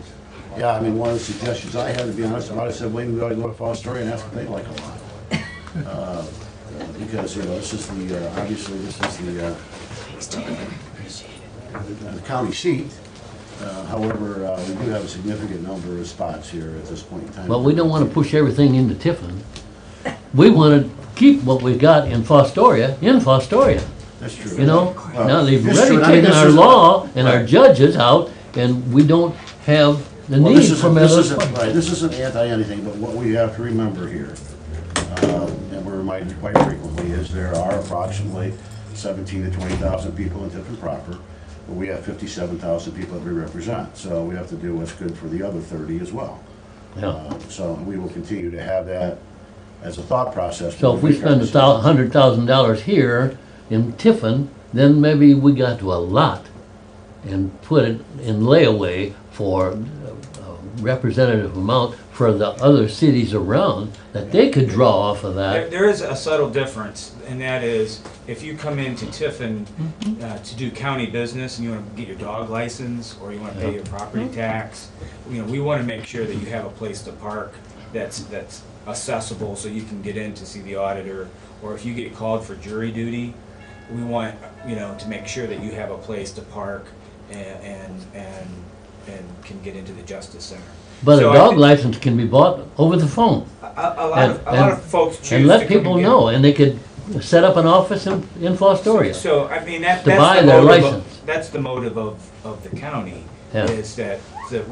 Yeah, I mean, one of the suggestions I had, to be honest, I might have said, well, we ought to go to Fostoria and ask if they like a lot. Because, this is the, obviously, this is the county seat. However, we do have a significant number of spots here at this point in time. Well, we don't want to push everything into Tiffin. We want to keep what we've got in Fostoria, That's true. Now they've It's already true. I mean, taken this our is- law and our right. judges out, and we don't have the Well, need this for isn't, other. this isn't anti-anything, but what we have to remember here, and we're reminded quite frequently, is there are approximately 17 to 20,000 people in Tiffin proper, but we have 57,000 people that we represent, so we have to do what's good for the other 30 as well. Yeah. So we will continue to have that as a thought process. So if we spend $100,000 here in Tiffin, then maybe we got to a lot and put it in layaway for a representative amount for the other cities around, that they could draw off of that. There is a subtle difference, and that is, if you come into Tiffin to do county business and you want to get your dog license, or you want to pay your property tax, we want to make sure that you have a place to park that's accessible, so you can get in to see the auditor, or if you get called for jury duty, we want, to make sure that you have a place to park and can get into the Justice Center. But So a I dog think license can be bought over the phone. A lot of folks choose And to let come people and get know, and they could set up an office in Fostoria. So, I mean, that's To the buy their motive license. that's the motive of the county, Yeah. is that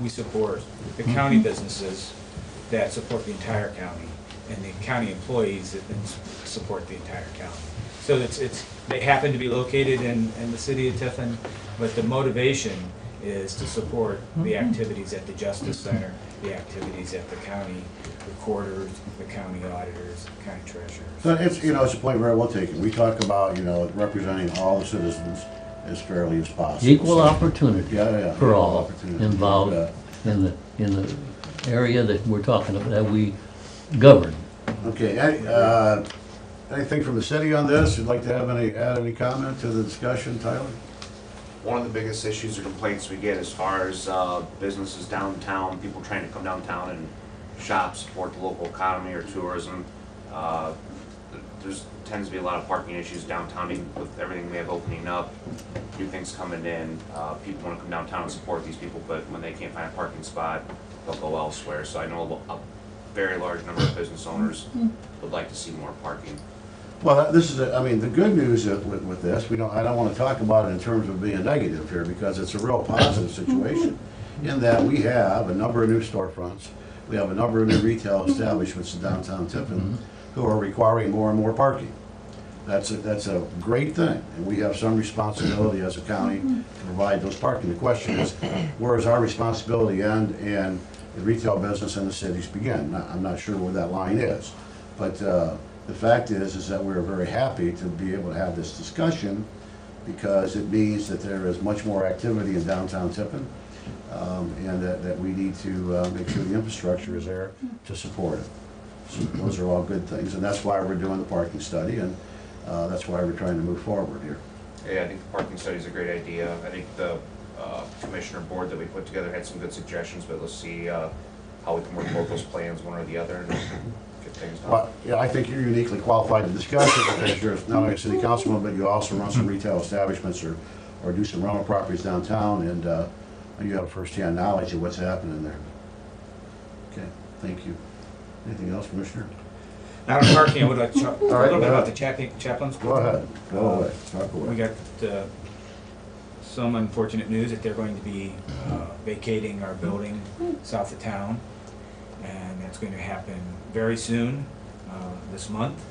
we support the county businesses that support the entire county, and the county employees that then support the entire county. So they happen to be located in the city of Tiffin, but the motivation is to support the activities at the Justice Center, the activities at the county recorders, the county auditors, the county treasurers. So it's a point very well taken. We talk about, representing all the citizens as fairly as possible. Equal So- opportunity Yeah, for equal all opportunity. involved Yeah. in the area that we're talking about, that we govern. Okay, anything from the city on this? You'd like to add any comment to the discussion, Tyler? One of the biggest issues or complaints we get as far as businesses downtown, people trying to come downtown and shop, support the local economy or tourism. There's tends to be a lot of parking issues downtown, even with everything we have opening up, new things coming in. People want to come downtown and support these people, but when they can't find a parking spot, they'll go elsewhere. So I know a very large number of business owners would like to see more parking. Well, this is, the good news with this, I don't want to talk about it in terms of being negative here, because it's a real positive situation, in that we have a number of new storefronts, we have a number of new retail establishments in downtown Tiffin who are requiring more and more parking. That's a great thing, and we have some responsibility as a county to provide those parking. The question is, where does our responsibility end and the retail business in the cities begin? I'm not sure where that line is, but the fact is that we're very happy to be able to have this discussion, because it means that there is much more activity in downtown Tiffin, and that we need to make sure the infrastructure is there to support it. So those are all good things, and that's why we're doing the parking study, and that's why we're trying to move forward here. Yeah, I think the parking study is a great idea. I think the commissioner board that we put together had some good suggestions, but let's see how we can work both those plans, one or the other, and get things done. Well, yeah, I think you're uniquely qualified to discuss it, because you're not only a city councilman, but you also run some retail establishments or do some rental properties downtown, and you have firsthand knowledge of what's happening there. Okay, thank you. Anything else, Commissioner? Not on parking, I would like to talk a All right, little bit go about ahead. the chaplains. Go ahead, go away, talk away. We got some unfortunate news that they're going to be vacating our building south of town. and that's going to happen very soon, this month.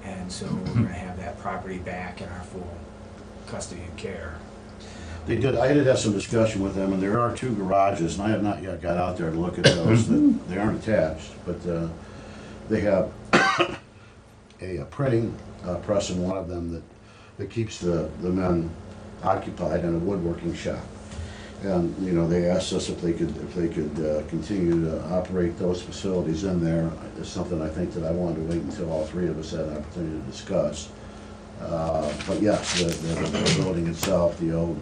And so we're going to have that property back in our full custody and care. They did, I did have some discussion with them, and there are 2 garages, and I have not yet got out there to look at those. They aren't attached, but they have a printing press in one of them that keeps the men occupied in a woodworking shop. And, you know, they asked us if they could continue to operate those facilities in there. It's something I think that I wanted to wait until all 3 of us had an opportunity to discuss. But yes, the building itself, the old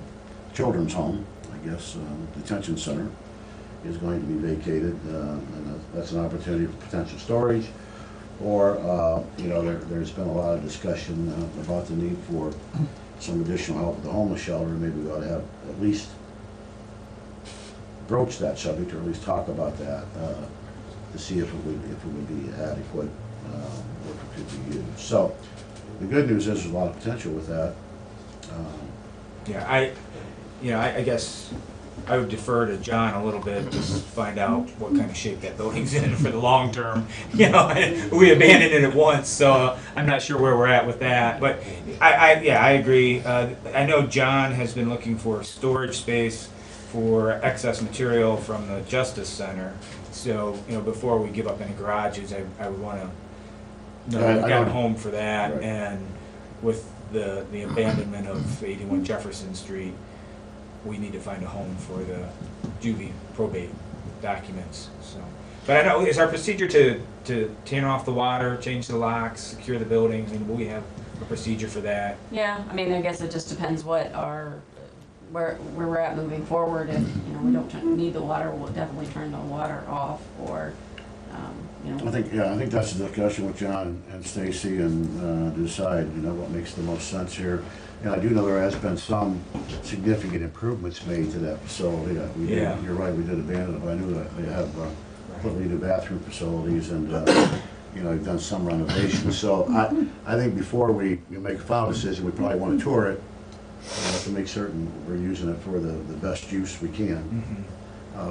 children's home, I guess, detention center, is going to be vacated, and that's an opportunity for potential storage. Or, you know, there's been a lot of discussion about the need for some additional help with the homeless shelter. Maybe we ought to have at least broach that subject, or at least talk about that, to see if it would be adequate, or if it could be used. So, the good news is there's a lot of potential with that. Yeah, I guess I would defer to John a little bit to find out what kind of shape that building's in for the long term. You know, we abandoned it at once, so I'm not sure where we're at with that. But I agree. I know John has been looking for storage space for excess material from the Justice Center. So, you know, before we give up any garages, I would want to look at a home for that. Right. And with the abandonment of 81 Jefferson Street, we need to find a home for the juvie probate documents. So, but I know, is our procedure to turn off the water, change the locks, secure the buildings, and will we have a procedure for that? Yeah, I mean, I guess it just depends what where we're at moving forward. If, you know, we don't need the water, we'll definitely turn the water off, or, you know. I think that's the discussion with John and Stacy, and decide, you know, what makes the most sense here. And I do know there has been some significant improvements made to that facility. You're right, we did abandon it, but I knew that they have completely new bathroom facilities, and you know, they've done some renovations. So I think before we make a final decision, we probably want to tour it to make certain we're using it for the best use we can,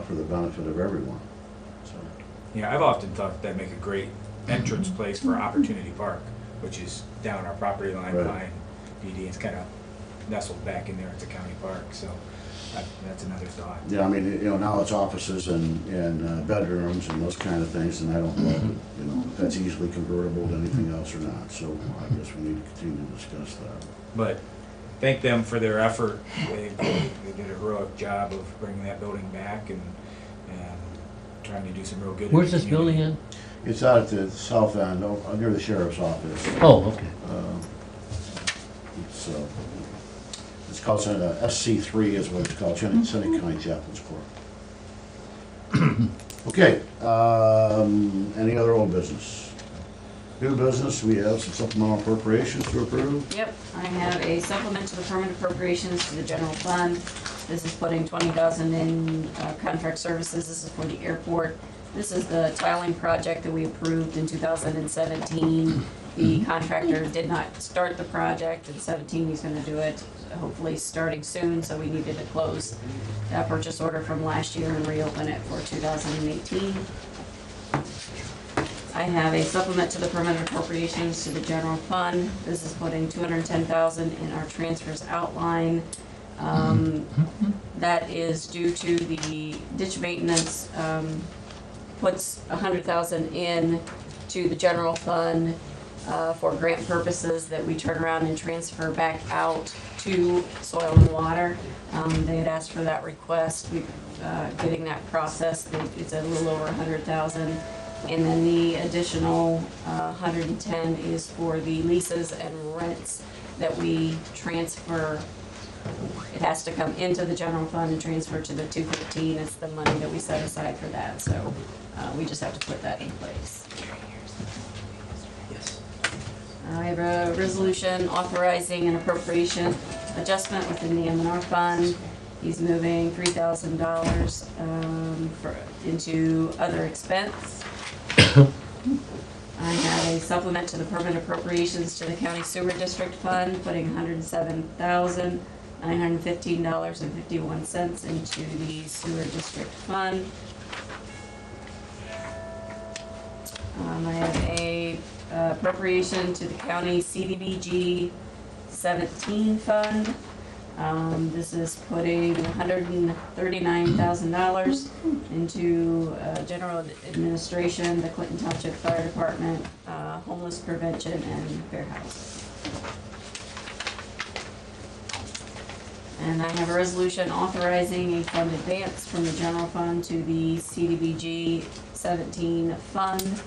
for the benefit of everyone. So. Yeah, I've often thought that'd make a great entrance place for Opportunity Park, which is down our property line behind PD. It's kind of nestled back in there. It's a county park, so that's another thought. Yeah, I mean, you know, now it's offices and bedrooms and those kind of things, and I don't know, you know, if that's easily convertible to anything else or not. So I guess we need to continue to discuss that. But thank them for their effort. They did a heroic job of bringing that building back and trying to do some real good. Where's this building in? It's out at the south end, near the sheriff's office. Oh, okay. It's called SC3 is what it's called, Senate County Chaplains Corps. Okay, any other old business? New business, we have some supplemental appropriations to approve. Yep, I have a supplement to the permanent appropriations to the general fund. This is putting $20,000 in contract services. This is for the airport. This is the tiling project that we approved in 2017. The contractor did not start the project. In 2017, he's going to do it, hopefully starting soon, so we needed to close that purchase order from last year and reopen it for 2018. I have a supplement to the permanent appropriations to the general fund. This is putting $210,000 in our transfers outline. That is due to the ditch maintenance, puts $100,000 in to the general fund for grant purposes that we turn around and transfer back out to soil and water. They had asked for that request. We getting that processed. It's a little over $100,000. And then the additional 110 is for the leases and rents that we transfer. It has to come into the general fund and transfer to the 215. It's the money that we set aside for that. So we just have to put that in place. I have a resolution authorizing an appropriation adjustment within the M&R fund. He's moving $3,000 into other expense. I have a supplement to the permanent appropriations to the county sewer district fund, putting $107,915.51 into the sewer district fund. I have a appropriation to the county CDBG 17 fund. This is putting $139,000 into general administration, the Clinton Township Fire Department, homeless prevention, and fair house. And I have a resolution authorizing a fund advance from the general fund to the CDBG 17 fund.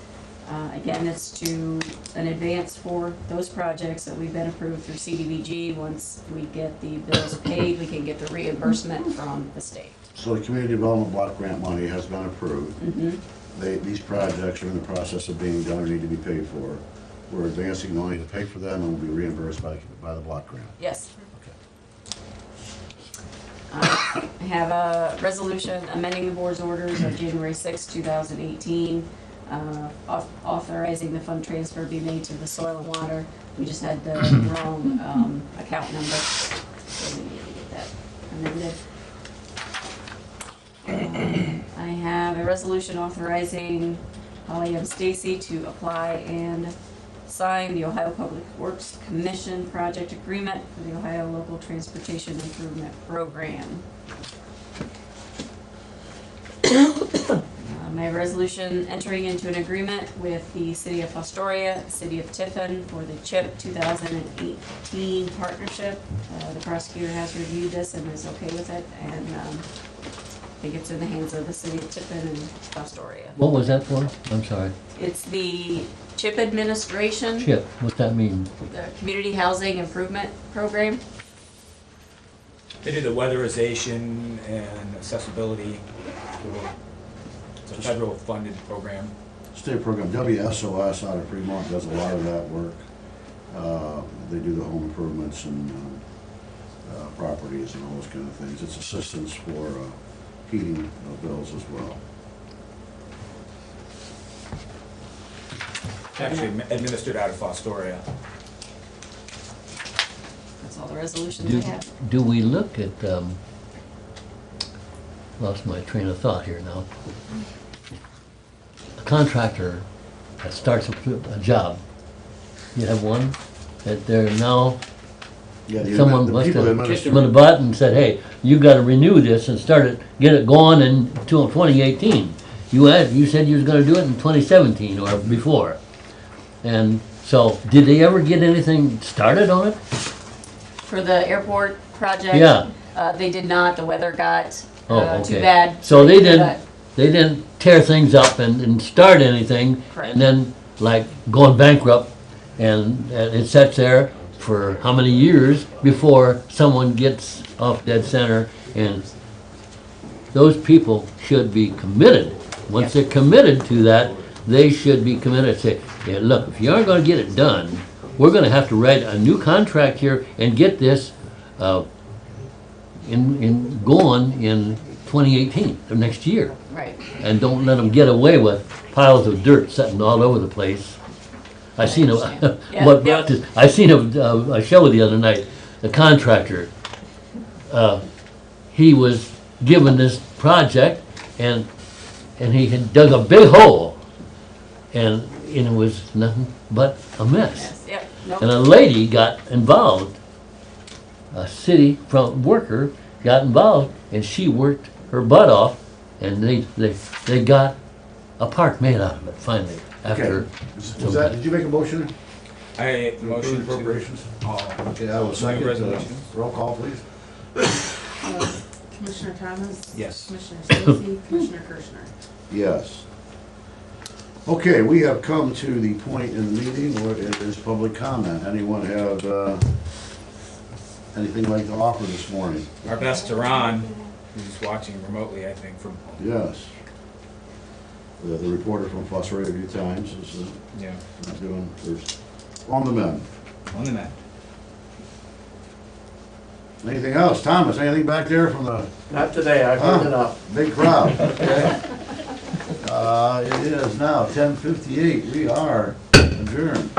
Again, it's to an advance for those projects that we've been approved through CDBG. Once we get the bills paid, we can get the reimbursement from the state. So the community development block grant money has been approved. Mhm. These projects are in the process of being done or need to be paid for. We're advancing the money to pay for them and will be reimbursed by the block grant. Yes. I have a resolution amending the board's orders of January 6, 2018, authorizing the fund transfer be made to the soil and water. We just had the wrong account number, so we need to get that amended. I have a resolution authorizing Holly M. Stacy to apply and sign the Ohio Public Works Commission project agreement for the Ohio Local Transportation Improvement Program. I have a resolution entering into an agreement with the City of Fostoria, City of Tiffin for the CHIP 2018 partnership. The prosecutor has reviewed this and is okay with it, and I think it's in the hands of the City of Tiffin and Fostoria. What was that for? I'm sorry. It's the CHIP administration. CHIP, what's that mean? The Community Housing Improvement Program. They do the weatherization and accessibility for, it's a federal funded program. State program, WSOS out of Fremont does a lot of that work. They do the home improvements and properties and all those kind of things. It's assistance for heating bills as well. Actually administered out of Fostoria. That's all the resolutions I have. Do we look at, lost my train of thought here now. A contractor that starts a job, you have one that they're now, someone must have kicked them in the butt and said, hey, you gotta renew this and start it, get it going until 2018. You said you was gonna do it in 2017 or before. And so, did they ever get anything started on it? For the airport project? Yeah. They did not, the weather got Oh, too okay. bad. So they didn't tear things up and start anything, and then like going bankrupt, and it sits there for how many years before someone gets off dead center, and those people should be committed. Once they're committed to that, they should be committed. Say, yeah, look, if you aren't going to get it done, we're going to have to write a new contract here and get this going in 2018, the next year. Right. And don't let them get away with piles of dirt sitting all over the place. I seen a I seen a show the other night. The contractor, he was given this project, and he had dug a big hole, and it was nothing but a mess. Yes, yep, And a lady got involved, a city front worker got involved, and she worked her butt off, and they got a park made out of it finally. After did you make a motion? I motion appropriations. Okay, I will New second. resolution. Roll call, please. Commissioner Thomas? Yes. Commissioner Stacy? Commissioner Kirschner? Yes. Okay, we have come to the point in the meeting where it is public comment. Anyone have anything like to offer this morning? Our best to Ron, who's watching remotely, I think, from Yes. The reporter from Fostoria Review Times is yeah. not doing, there's on the mend. On the mend. Anything else? Thomas, anything back there from the... Not today, I've heard enough. Big crowd. Okay. It is now 10:58. We are adjourned.